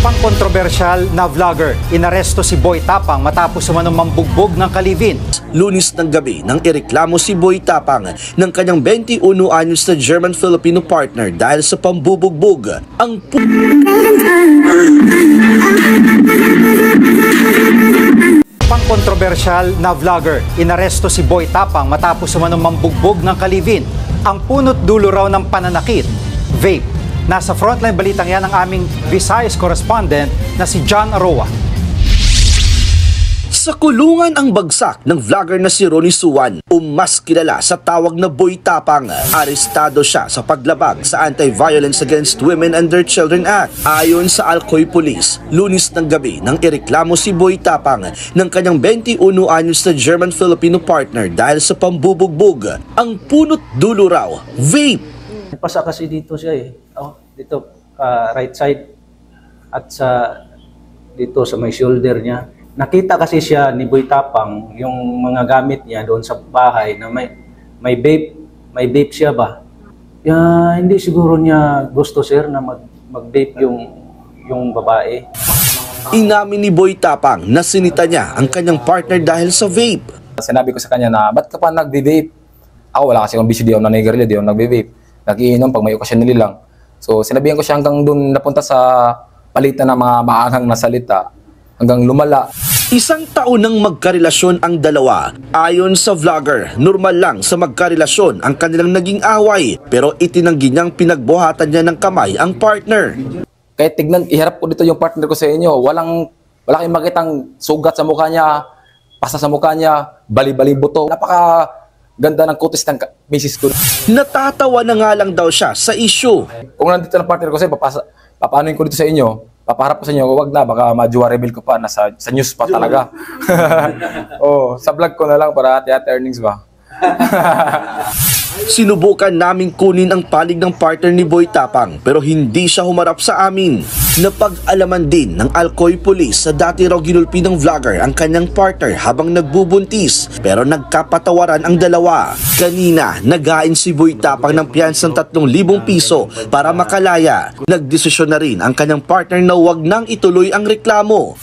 Pang-kontrobersyal na vlogger, inaresto si Boy Tapang matapos umanong mambugbog ng kalivin. Lunes ng gabi nang ireklamo si Boy Tapang ng kanyang 21 anyos na German-Filipino partner dahil sa pambubugbog. Ang Pang-kontrobersyal na vlogger, inaresto si Boy Tapang matapos umanong mambugbog ng kalivin. Ang punot dulo raw ng pananakit, vape. Nasa frontline balitang yan ang aming Visayas correspondent na si John Aroa. Sa kulungan ang bagsak ng vlogger na si Ronnie Suwan o mas kilala sa tawag na Boy Tapang. Arestado siya sa paglabag sa Anti-Violence Against Women and Their Children Act. Ayon sa Alcoy Police, Lunes ng gabi nang ireklamo si Boy Tapang ng kanyang 21 anyos na German-Filipino partner dahil sa pambubugbog. Ang punot dulo raw, vape. Pasa kasi dito siya eh. Oh, dito right side at dito sa may shoulder niya. Nakita kasi siya ni Boy Tapang yung mga gamit niya doon sa bahay na may vape siya ba. Hindi siguro niya gusto sir na mag-vape yung babae. Inamin ni Boy Tapang na sinita niya ang kanyang partner dahil sa vape. Sinabi ko sa kanya na, ba't ka pa nagbe-vape? Ako wala kasi akong busy, di ako nanigarilyo, di ako nagbe-vape. Nagiinom pag may okasyon nila lang. So sinabihan ko siya hanggang doon napunta sa palitan ng mga maanghang na salita hanggang lumala. Isang taon nang magkarelasyon ang dalawa. Ayon sa vlogger, normal lang sa magkarelasyon ang kanilang naging away pero itinanggi niyang pinagbuhatan niya ng kamay ang partner. Kahit tignan, iharap ko dito yung partner ko sa inyo, wala kayong makitang sugat sa mukha niya, pasa sa mukha niya, bali-bali buto. Ganda ng kutis ng misis ko. Natatawa na nga lang daw siya sa issue. Kung nandito ng partner ko sa'yo, papaanoin ko dito sa inyo, papaharap ko sa inyo, wag na, baka ma-reveal ko pa, sa news pa talaga. Oh, sa vlog ko na lang para hati-hati earnings ba. Sinubukan naming kunin ang panig ng partner ni Boy Tapang pero hindi siya humarap sa amin. Napag-alaman din ng Alcoy Police sa dati raw ginulpi ng vlogger ang kanyang partner habang nagbubuntis pero nagkapatawaran ang dalawa. Kanina, nagain si Boy Tapang ng piyansang 3,000 piso para makalaya. Nagdesisyon na rin ang kanyang partner na huwag nang ituloy ang reklamo.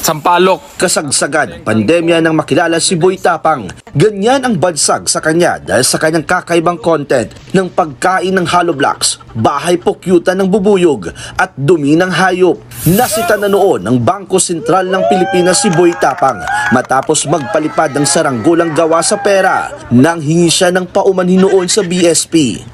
Sampalok. Kasagsagan, pandemya nang makilala si Boy Tapang. Ganyan ang bansag sa kanya dahil sa kanyang kakaibang content ng pagkain ng hollow blocks, bahay pokyutan ng bubuyog at dumi ng hayop. Nasita na noon ng Bangko Sentral ng Pilipinas si Boy Tapang matapos magpalipad ng saranggolang gawa sa pera nang hingi siya ng paumanhin noon sa BSP.